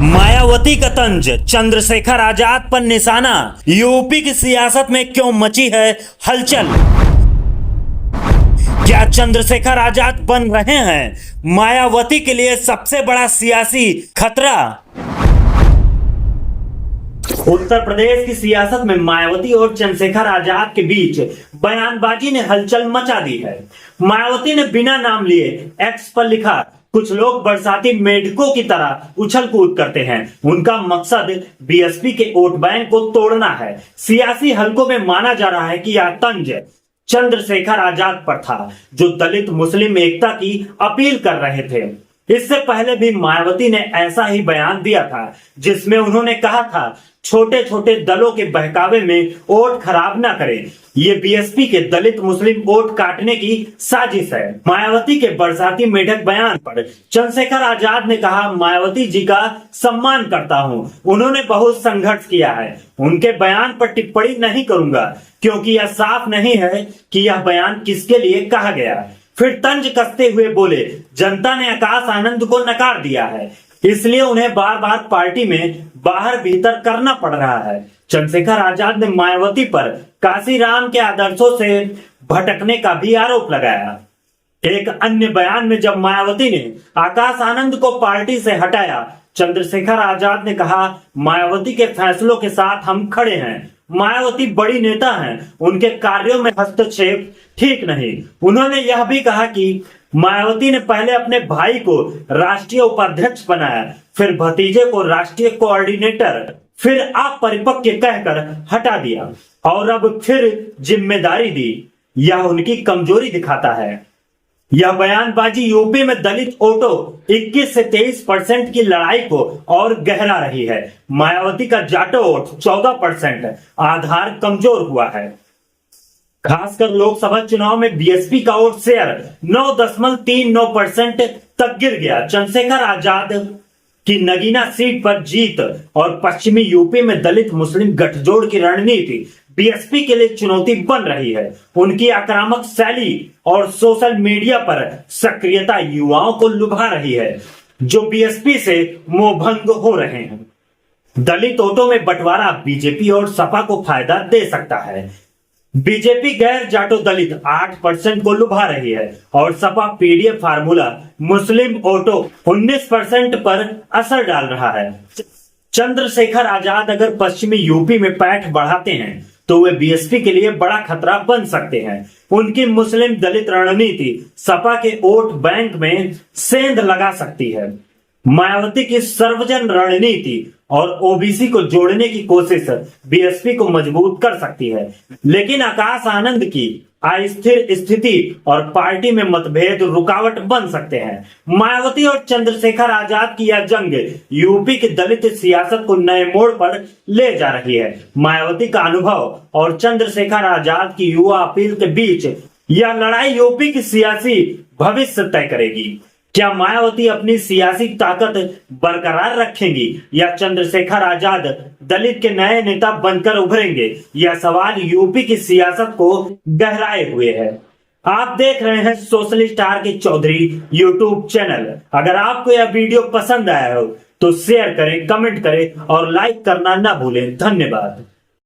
मायावती का तंज, चंद्रशेखर आजाद पर निशाना। यूपी की सियासत में क्यों मची है हलचल? क्या चंद्रशेखर आजाद बन रहे हैं मायावती के लिए सबसे बड़ा सियासी खतरा? उत्तर प्रदेश की सियासत में मायावती और चंद्रशेखर आजाद के बीच बयानबाजी ने हलचल मचा दी है। मायावती ने बिना नाम लिए एक्स पर लिखा, कुछ लोग बरसाती मेढकों की तरह उछल कूद करते हैं, उनका मकसद बीएसपी के वोट बैंक को तोड़ना है। सियासी हलकों में माना जा रहा है कि यह तंज चंद्रशेखर आजाद पर था, जो दलित मुस्लिम एकता की अपील कर रहे थे। इससे पहले भी मायावती ने ऐसा ही बयान दिया था, जिसमें उन्होंने कहा था, छोटे छोटे दलों के बहकावे में वोट खराब ना करें, ये बीएसपी के दलित मुस्लिम वोट काटने की साजिश है। मायावती के बरसाती मेढक बयान पर चंद्रशेखर आजाद ने कहा, मायावती जी का सम्मान करता हूं, उन्होंने बहुत संघर्ष किया है, उनके बयान पर टिप्पणी नहीं करूंगा, क्योंकि यह साफ नहीं है कि यह बयान किसके लिए कहा गया। फिर तंज कसते हुए बोले, जनता ने आकाश आनंद को नकार दिया है, इसलिए उन्हें बार बार पार्टी में बाहर भीतर करना पड़ रहा है। चंद्रशेखर आजाद ने मायावती पर काशीराम के आदर्शों से भटकने का भी आरोप लगाया। एक अन्य बयान में जब मायावती ने आकाश आनंद को पार्टी से हटाया, चंद्रशेखर आजाद ने कहा, मायावती के फैसलों के साथ हम खड़े हैं। मायावती बड़ी नेता हैं, उनके कार्यों में हस्तक्षेप ठीक नहीं। उन्होंने यह भी कहा कि मायावती ने पहले अपने भाई को राष्ट्रीय उपाध्यक्ष बनाया, फिर भतीजे को राष्ट्रीय कोऑर्डिनेटर, फिर आप परिपक्व कहकर हटा दिया और अब फिर जिम्मेदारी दी। यह उनकी कमजोरी दिखाता है। यह बयानबाजी यूपी में दलित वोटों 21 से 23% की लड़ाई को और गहरा रही है। मायावती का जाटो वोट 14%, आधार कमजोर हुआ है। खासकर लोकसभा चुनाव में बीएसपी का वोट शेयर 9.39% तक गिर गया। चंद्रशेखर आजाद की नगीना सीट पर जीत और पश्चिमी यूपी में दलित मुस्लिम गठजोड़ की रणनीति बीएसपी के लिए चुनौती बन रही है। उनकी आक्रामक शैली और सोशल मीडिया पर सक्रियता युवाओं को लुभा रही है, जो बीएसपी से मोहभंग हो रहे हैं। दलित वोटों में बंटवारा बीजेपी और सपा को फायदा दे सकता है। बीजेपी गैर जाटो दलित 8% को लुभा रही है और सपा पीडीएफ फार्मूला मुस्लिम वोटों 19% पर असर डाल रहा है। चंद्रशेखर आजाद अगर पश्चिमी यूपी में पैठ बढ़ाते हैं तो वे बीएसपी के लिए बड़ा खतरा बन सकते हैं। उनकी मुस्लिम दलित रणनीति सपा के वोट बैंक में सेंध लगा सकती है। मायावती की सर्वजन रणनीति और ओबीसी को जोड़ने की कोशिश बीएसपी को मजबूत कर सकती है, लेकिन आकाश आनंद की अस्थिर स्थिति और पार्टी में मतभेद रुकावट बन सकते हैं। मायावती और चंद्रशेखर आजाद की यह जंग यूपी की दलित सियासत को नए मोड़ पर ले जा रही है। मायावती का अनुभव और चंद्रशेखर आजाद की युवा अपील के बीच यह लड़ाई यूपी की सियासी भविष्य तय करेगी। क्या मायावती अपनी सियासी ताकत बरकरार रखेंगी या चंद्रशेखर आजाद दलित के नए नेता बनकर उभरेंगे? यह सवाल यूपी की सियासत को गहराए हुए है। आप देख रहे हैं सोशलिस्ट आर के चौधरी यूट्यूब चैनल। अगर आपको यह वीडियो पसंद आया हो तो शेयर करें, कमेंट करें और लाइक करना ना भूलें। धन्यवाद।